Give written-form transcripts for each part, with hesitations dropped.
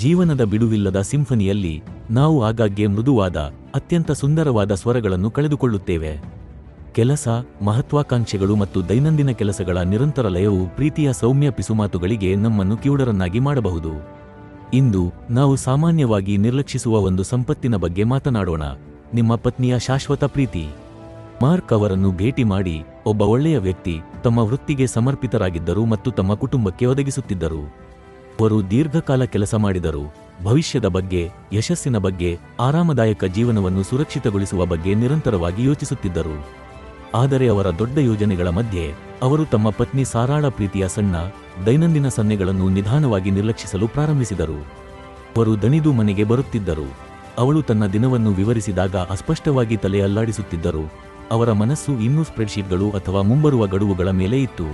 ಜೀವನದ ಬಿಡುವಿಲ್ಲದ ಸಿಂಫನಿಯಲ್ಲಿ ನಾವು ಆಗಾಗ್ಗೆ ಮೃದುವಾದ, ಅತ್ಯಂತ ಸುಂದರವಾದ ಸ್ವರಗಳನ್ನು ಕಳೆದುಕೊಳ್ಳುತ್ತೇವೆ. ಕೆಲಸ, ಮಹತ್ವಾಕಾಂಕ್ಷೆಗಳು ಮತ್ತು ದೈನಂದಿನ ಕೆಲಸಗಳ ನಿರಂತರ ಲಯವು ಪ್ರೀತಿಯ ಸೌಮ್ಯ ಪಿಸುಮಾತುಗಳಿಗೆ ನಮ್ಮನ್ನು ಕಿವುಡರನ್ನಾಗಿ ಮಾಡಬಹುದು. ಇಂದು ನಾವು ಸಾಮಾನ್ಯವಾಗಿ ನಿರ್ಲಕ್ಷಿಸುವ ಒಂದು ಸಂಪತ್ತಿನ ಬಗ್ಗೆ ಮಾತನಾಡೋಣ: ನಿಮ್ಮ ಪತ್ನಿಯ ಶಾಶ್ವತ ಪ್ರೀತಿ. ಮಾರ್ಕ್ ಅವರನ್ನು ಭೇಟಿ ಮಾಡಿ, ಒಬ್ಬ ಒಳ್ಳೆಯ ವ್ಯಕ್ತಿ, ತಮ್ಮ ವೃತ್ತಿಗೆ ಸಮರ್ಪಿತರಾಗಿದ್ದರು ಮತ್ತು ತಮ್ಮ ಕುಟುಂಬಕ್ಕೆ ಒದಗಿಸುತ್ತಿದ್ದರು. ಅವರು ದೀರ್ಘಕಾಲ ಕೆಲಸ ಮಾಡಿದರು, ಭವಿಷ್ಯದ ಬಗ್ಗೆ, ಯಶಸ್ಸಿನ ಬಗ್ಗೆ, ಆರಾಮದಾಯಕ ಜೀವನವನ್ನು ಸುರಕ್ಷಿತಗೊಳಿಸುವ ಬಗ್ಗೆ ನಿರಂತರವಾಗಿ ಯೋಚಿಸುತ್ತಿದ್ದರು. ಆದರೆ ಅವರ ದೊಡ್ಡ ಯೋಜನೆಗಳ ಮಧ್ಯೆ ಅವರು ತಮ್ಮ ಪತ್ನಿ ಸಾರಾಳ ಪ್ರೀತಿಯ ಸಣ್ಣ, ದೈನಂದಿನ ಸನ್ನೆಗಳನ್ನು ನಿಧಾನವಾಗಿ ನಿರ್ಲಕ್ಷಿಸಲು ಪ್ರಾರಂಭಿಸಿದರು. ಅವರು ದಣಿದು ಮನೆಗೆ ಬರುತ್ತಿದ್ದರು. ಅವಳು ತನ್ನ ದಿನವನ್ನು ವಿವರಿಸಿದಾಗ ಅಸ್ಪಷ್ಟವಾಗಿ ತಲೆ ಅಲ್ಲಾಡಿಸುತ್ತಿದ್ದರು. ಅವರ ಮನಸ್ಸು ಇನ್ನೂ ಸ್ಪ್ರೆಡ್ಶೀಟ್ಗಳು ಅಥವಾ ಮುಂಬರುವ ಗಡುವುಗಳ ಮೇಲೆ ಇತ್ತು.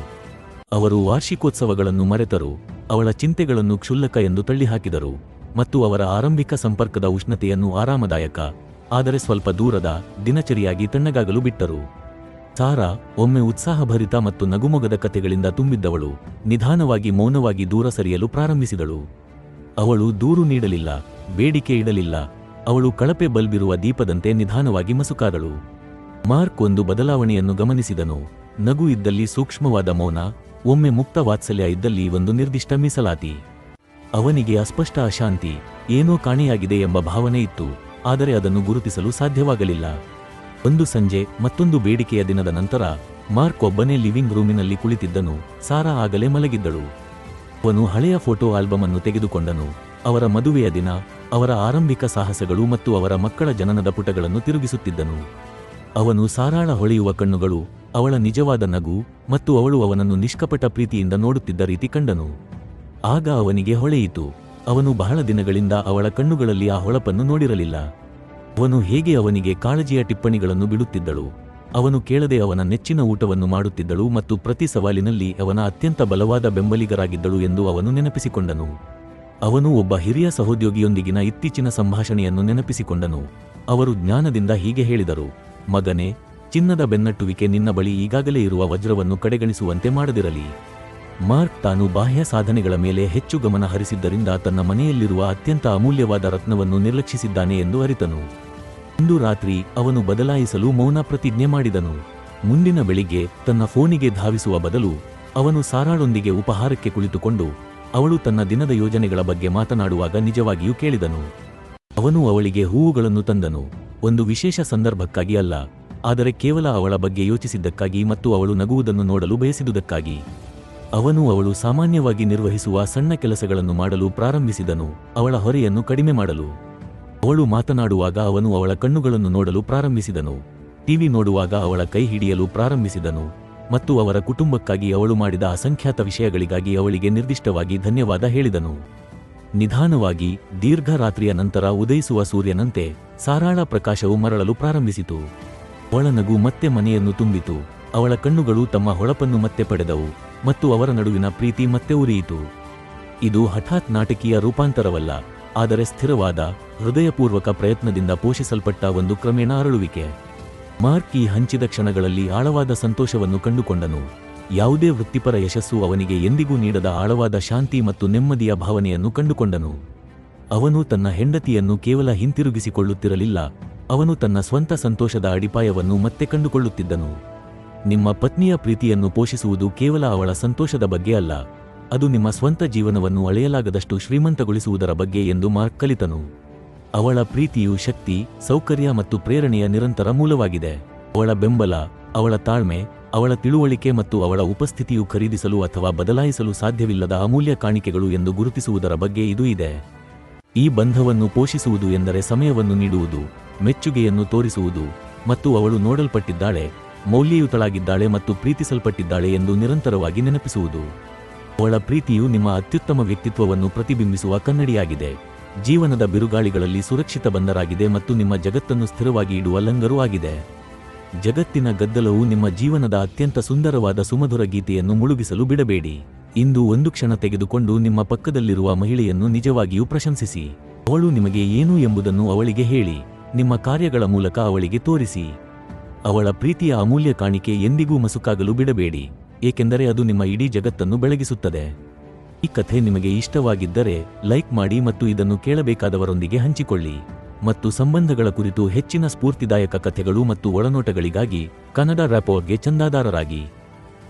ಅವರು ವಾರ್ಷಿಕೋತ್ಸವಗಳನ್ನು ಮರೆತರು, ಅವಳ ಚಿಂತೆಗಳನ್ನು ಕ್ಷುಲ್ಲಕ ಎಂದು ತಳ್ಳಿಹಾಕಿದರು ಮತ್ತು ಅವರ ಆರಂಭಿಕ ಸಂಪರ್ಕದ ಉಷ್ಣತೆಯನ್ನು ಆರಾಮದಾಯಕ, ಆದರೆ ಸ್ವಲ್ಪ ದೂರದ ದಿನಚರಿಯಾಗಿ ತಣ್ಣಗಾಗಲು ಬಿಟ್ಟರು. ಸಾರಾ, ಒಮ್ಮೆ ಉತ್ಸಾಹಭರಿತ ಮತ್ತು ನಗುಮೊಗದ ಕಥೆಗಳಿಂದ ತುಂಬಿದ್ದವಳು, ನಿಧಾನವಾಗಿ ಮೌನವಾಗಿ ದೂರ ಸರಿಯಲು ಪ್ರಾರಂಭಿಸಿದಳು. ಅವಳು ದೂರು ನೀಡಲಿಲ್ಲ, ಬೇಡಿಕೆ ಇಡಲಿಲ್ಲ. ಅವಳು ಕಳಪೆ ಬಲ್ಬಿರುವ ದೀಪದಂತೆ ನಿಧಾನವಾಗಿ ಮಸುಕಾದಳು. ಮಾರ್ಕ್ ಒಂದು ಬದಲಾವಣೆಯನ್ನು ಗಮನಿಸಿದನು. ನಗು ಇದ್ದಲ್ಲಿ ಸೂಕ್ಷ್ಮವಾದ ಮೌನ, ಒಮ್ಮೆ ಮುಕ್ತ ವಾತ್ಸಲ್ಯ ಇದ್ದಲ್ಲಿ ಒಂದು ನಿರ್ದಿಷ್ಟ ಮೀಸಲಾತಿ. ಅವನಿಗೆ ಅಸ್ಪಷ್ಟ ಅಶಾಂತಿ, ಏನೋ ಕಾಣೆಯಾಗಿದೆ ಎಂಬ ಭಾವನೆ ಇತ್ತು, ಆದರೆ ಅದನ್ನು ಗುರುತಿಸಲು ಸಾಧ್ಯವಾಗಲಿಲ್ಲ. ಒಂದು ಸಂಜೆ ಮತ್ತೊಂದು ಬೇಡಿಕೆಯ ದಿನದ ನಂತರ ಮಾರ್ಕ್ ಒಬ್ಬನೇ ಲಿವಿಂಗ್ ರೂಮಿನಲ್ಲಿ ಕುಳಿತಿದ್ದನು. ಸಾರಾ ಆಗಲೇ ಮಲಗಿದ್ದಳು. ಅವನು ಹಳೆಯ ಫೋಟೋ ಆಲ್ಬಮ್ ಅನ್ನು ತೆಗೆದುಕೊಂಡನು. ಅವರ ಮದುವೆಯ ದಿನ, ಅವರ ಆರಂಭಿಕ ಸಾಹಸಗಳು ಮತ್ತು ಅವರ ಮಕ್ಕಳ ಜನನದ ಪುಟಗಳನ್ನು ತಿರುಗಿಸುತ್ತಿದ್ದನು. ಅವನು ಸಾರಾಳ ಹೊಳೆಯುವ ಕಣ್ಣುಗಳು, ಅವಳ ನಿಜವಾದ ನಗು ಮತ್ತು ಅವಳು ಅವನನ್ನು ನಿಷ್ಕಪಟ ಪ್ರೀತಿಯಿಂದ ನೋಡುತ್ತಿದ್ದ ರೀತಿ ಕಂಡನು. ಆಗ ಅವನಿಗೆ ಹೊಳೆಯಿತು, ಅವನು ಬಹಳ ದಿನಗಳಿಂದ ಅವಳ ಕಣ್ಣುಗಳಲ್ಲಿ ಆ ಹೊಳಪನ್ನು ನೋಡಿರಲಿಲ್ಲ. ಅವನು ಹೇಗೆ ಅವನಿಗೆ ಕಾಳಜಿಯ ಟಿಪ್ಪಣಿಗಳನ್ನು ಬಿಡುತ್ತಿದ್ದಳು, ಅವನು ಕೇಳದೆ ಅವನ ನೆಚ್ಚಿನ ಊಟವನ್ನು ಮಾಡುತ್ತಿದ್ದಳು ಮತ್ತು ಪ್ರತಿ ಸವಾಲಿನಲ್ಲಿ ಅವನ ಅತ್ಯಂತ ಬಲವಾದ ಬೆಂಬಲಿಗರಾಗಿದ್ದಳು ಎಂದು ಅವನು ನೆನಪಿಸಿಕೊಂಡನು. ಅವನು ಒಬ್ಬ ಹಿರಿಯ ಸಹೋದ್ಯೋಗಿಯೊಂದಿಗಿನ ಇತ್ತೀಚಿನ ಸಂಭಾಷಣೆಯನ್ನು ನೆನಪಿಸಿಕೊಂಡನು. ಅವರು ಜ್ಞಾನದಿಂದ ಹೀಗೆ ಹೇಳಿದರು: ಮಗನೇ, ಚಿನ್ನದ ಬೆನ್ನಟ್ಟುವಿಕೆ ನಿನ್ನ ಬಳಿ ಈಗಾಗಲೇ ಇರುವ ವಜ್ರವನ್ನು ಕಡೆಗಣಿಸುವಂತೆ ಮಾಡದಿರಲಿ. ಮಾರ್ಕ್ ತಾನು ಬಾಹ್ಯ ಸಾಧನೆಗಳ ಮೇಲೆ ಹೆಚ್ಚು ಗಮನ ಹರಿಸಿದ್ದರಿಂದ ತನ್ನ ಮನೆಯಲ್ಲಿರುವ ಅತ್ಯಂತ ಅಮೂಲ್ಯವಾದ ರತ್ನವನ್ನು ನಿರ್ಲಕ್ಷಿಸಿದ್ದಾನೆ ಎಂದು ಅರಿತನು. ಇಂದು ರಾತ್ರಿ ಅವನು ಬದಲಾಯಿಸಲು ಮೌನ ಪ್ರತಿಜ್ಞೆ ಮಾಡಿದನು. ಮುಂದಿನ ಬೆಳಿಗ್ಗೆ ತನ್ನ ಫೋನಿಗೆ ಧಾವಿಸುವ ಬದಲು ಅವನು ಸಾರಾಳೊಂದಿಗೆ ಉಪಹಾರಕ್ಕೆ ಕುಳಿತುಕೊಂಡು ಅವಳು ತನ್ನ ದಿನದ ಯೋಜನೆಗಳ ಬಗ್ಗೆ ಮಾತನಾಡುವಾಗ ನಿಜವಾಗಿಯೂ ಕೇಳಿದನು. ಅವನು ಅವಳಿಗೆ ಹೂವುಗಳನ್ನು ತಂದನು, ಒಂದು ವಿಶೇಷ ಸಂದರ್ಭಕ್ಕಾಗಿ ಅಲ್ಲ, ಆದರೆ ಕೇವಲ ಅವಳ ಬಗ್ಗೆ ಯೋಚಿಸಿದ್ದಕ್ಕಾಗಿ ಮತ್ತು ಅವಳು ನಗುವುದನ್ನು ನೋಡಲು ಬಯಸಿದುದಕ್ಕಾಗಿ. ಅವನು ಅವಳು ಸಾಮಾನ್ಯವಾಗಿ ನಿರ್ವಹಿಸುವ ಸಣ್ಣ ಕೆಲಸಗಳನ್ನು ಮಾಡಲು ಪ್ರಾರಂಭಿಸಿದನು, ಅವಳ ಹೊರೆಯನ್ನು ಕಡಿಮೆ ಮಾಡಲು. ಅವಳು ಮಾತನಾಡುವಾಗ ಅವನು ಅವಳ ಕಣ್ಣುಗಳನ್ನು ನೋಡಲು ಪ್ರಾರಂಭಿಸಿದನು, ಟಿವಿ ನೋಡುವಾಗ ಅವಳ ಕೈ ಹಿಡಿಯಲು ಪ್ರಾರಂಭಿಸಿದನು ಮತ್ತು ಅವರ ಕುಟುಂಬಕ್ಕಾಗಿ ಅವಳು ಮಾಡಿದ ಅಸಂಖ್ಯಾತ ವಿಷಯಗಳಿಗಾಗಿ ಅವಳಿಗೆ ನಿರ್ದಿಷ್ಟವಾಗಿ ಧನ್ಯವಾದ ಹೇಳಿದನು. ನಿಧಾನವಾಗಿ, ದೀರ್ಘ ರಾತ್ರಿಯ ನಂತರ ಉದಯಿಸುವ ಸೂರ್ಯನಂತೆ ಸಾರಾಳ ಪ್ರಕಾಶವು ಮರಳಲು ಪ್ರಾರಂಭಿಸಿತು. ಅವಳ ನಗು ಮತ್ತೆ ಮನೆಯನ್ನು ತುಂಬಿತು, ಅವಳ ಕಣ್ಣುಗಳು ತಮ್ಮ ಹೊಳಪನ್ನು ಮತ್ತೆ ಪಡೆದವು ಮತ್ತು ಅವರ ನಡುವಿನ ಪ್ರೀತಿ ಮತ್ತೆ ಉರಿಯಿತು. ಇದು ಹಠಾತ್ ನಾಟಕೀಯ ರೂಪಾಂತರವಲ್ಲ, ಆದರೆ ಸ್ಥಿರವಾದ, ಹೃದಯಪೂರ್ವಕ ಪ್ರಯತ್ನದಿಂದ ಪೋಷಿಸಲ್ಪಟ್ಟ ಒಂದು ಕ್ರಮೇಣ ಅರಳುವಿಕೆ. ಮಾರ್ಕ್ ಈ ಹಂಚಿದ ಕ್ಷಣಗಳಲ್ಲಿ ಆಳವಾದ ಸಂತೋಷವನ್ನು ಕಂಡುಕೊಂಡನು. ಯಾವುದೇ ವೃತ್ತಿಪರ ಯಶಸ್ಸು ಅವನಿಗೆ ಎಂದಿಗೂ ನೀಡದ ಆಳವಾದ ಶಾಂತಿ ಮತ್ತು ನೆಮ್ಮದಿಯ ಭಾವನೆಯನ್ನು ಕಂಡುಕೊಂಡನು. ಅವನು ತನ್ನ ಹೆಂಡತಿಯನ್ನು ಕೇವಲ ಹಿಂತಿರುಗಿಸಿಕೊಳ್ಳುತ್ತಿರಲಿಲ್ಲ, ಅವನು ತನ್ನ ಸ್ವಂತ ಸಂತೋಷದ ಅಡಿಪಾಯವನ್ನು ಮತ್ತೆ ಕಂಡುಕೊಳ್ಳುತ್ತಿದ್ದನು. ನಿಮ್ಮ ಪತ್ನಿಯ ಪ್ರೀತಿಯನ್ನು ಪೋಷಿಸುವುದು ಕೇವಲ ಅವಳ ಸಂತೋಷದ ಬಗ್ಗೆ ಅಲ್ಲ, ಅದು ನಿಮ್ಮ ಸ್ವಂತ ಜೀವನವನ್ನು ಅಳೆಯಲಾಗದಷ್ಟು ಶ್ರೀಮಂತಗೊಳಿಸುವುದರ ಬಗ್ಗೆ ಎಂದು ಮಾರ್ಕ್ ಕಲಿತನು. ಅವಳ ಪ್ರೀತಿಯು ಶಕ್ತಿ, ಸೌಕರ್ಯ ಮತ್ತು ಪ್ರೇರಣೆಯ ನಿರಂತರ ಮೂಲವಾಗಿದೆ. ಅವಳ ಬೆಂಬಲ, ಅವಳ ತಾಳ್ಮೆ, ಅವಳ ತಿಳುವಳಿಕೆ ಮತ್ತು ಅವಳ ಉಪಸ್ಥಿತಿಯು ಖರೀದಿಸಲು ಅಥವಾ ಬದಲಾಯಿಸಲು ಸಾಧ್ಯವಿಲ್ಲದ ಅಮೂಲ್ಯ ಕಾಣಿಕೆಗಳು ಎಂದು ಗುರುತಿಸುವುದರ ಬಗ್ಗೆ ಇದು ಇದೆ. ಈ ಬಂಧವನ್ನು ಪೋಷಿಸುವುದು ಎಂದರೆ ಸಮಯವನ್ನು ನೀಡುವುದು, ಮೆಚ್ಚುಗೆಯನ್ನು ತೋರಿಸುವುದು ಮತ್ತು ಅವಳು ನೋಡಲ್ಪಟ್ಟಿದ್ದಾಳೆ, ಮೌಲ್ಯಯುತಳಾಗಿದ್ದಾಳೆ ಮತ್ತು ಪ್ರೀತಿಸಲ್ಪಟ್ಟಿದ್ದಾಳೆ ಎಂದು ನಿರಂತರವಾಗಿ ನೆನಪಿಸುವುದು. ಅವಳ ಪ್ರೀತಿಯು ನಿಮ್ಮ ಅತ್ಯುತ್ತಮ ವ್ಯಕ್ತಿತ್ವವನ್ನು ಪ್ರತಿಬಿಂಬಿಸುವ ಕನ್ನಡಿಯಾಗಿದೆ, ಜೀವನದ ಬಿರುಗಾಳಿಗಳಲ್ಲಿ ಸುರಕ್ಷಿತ ಬಂದರಾಗಿದೆ ಮತ್ತು ನಿಮ್ಮ ಜಗತ್ತನ್ನು ಸ್ಥಿರವಾಗಿ ಇಡುವ ಲಂಗರು ಆಗಿದೆ. ಜಗತ್ತಿನ ಗದ್ದಲವು ನಿಮ್ಮ ಜೀವನದ ಅತ್ಯಂತ ಸುಂದರವಾದ ಸುಮಧುರ ಗೀತೆಯನ್ನು ಮುಳುಗಿಸಲು ಬಿಡಬೇಡಿ. ಇಂದು ಒಂದು ಕ್ಷಣ ತೆಗೆದುಕೊಂಡು ನಿಮ್ಮ ಪಕ್ಕದಲ್ಲಿರುವ ಮಹಿಳೆಯನ್ನು ನಿಜವಾಗಿಯೂ ಪ್ರಶಂಸಿಸಿ. ಅವಳು ನಿಮಗೆ ಏನು ಎಂಬುದನ್ನು ಅವಳಿಗೆ ಹೇಳಿ, ನಿಮ್ಮ ಕಾರ್ಯಗಳ ಮೂಲಕ ಅವಳಿಗೆ ತೋರಿಸಿ. ಅವಳ ಪ್ರೀತಿಯ ಅಮೂಲ್ಯ ಕಾಣಿಕೆ ಎಂದಿಗೂ ಮಸುಕಾಗಲು ಬಿಡಬೇಡಿ, ಏಕೆಂದರೆ ಅದು ನಿಮ್ಮ ಇಡೀ ಜಗತ್ತನ್ನು ಬೆಳಗಿಸುತ್ತದೆ. ಈ ಕಥೆ ನಿಮಗೆ ಇಷ್ಟವಾಗಿದ್ದರೆ ಲೈಕ್ ಮಾಡಿ ಮತ್ತು ಇದನ್ನು ಕೇಳಬೇಕಾದವರೊಂದಿಗೆ ಹಂಚಿಕೊಳ್ಳಿ. ಮತ್ತು ಸಂಬಂಧಗಳ ಕುರಿತು ಹೆಚ್ಚಿನ ಸ್ಫೂರ್ತಿದಾಯಕ ಕಥೆಗಳು ಮತ್ತು ಒಳನೋಟಗಳಿಗಾಗಿ ಕನ್ನಡ ರ್ಯಾಪೋರ್ಗೆ ಚಂದಾದಾರರಾಗಿ.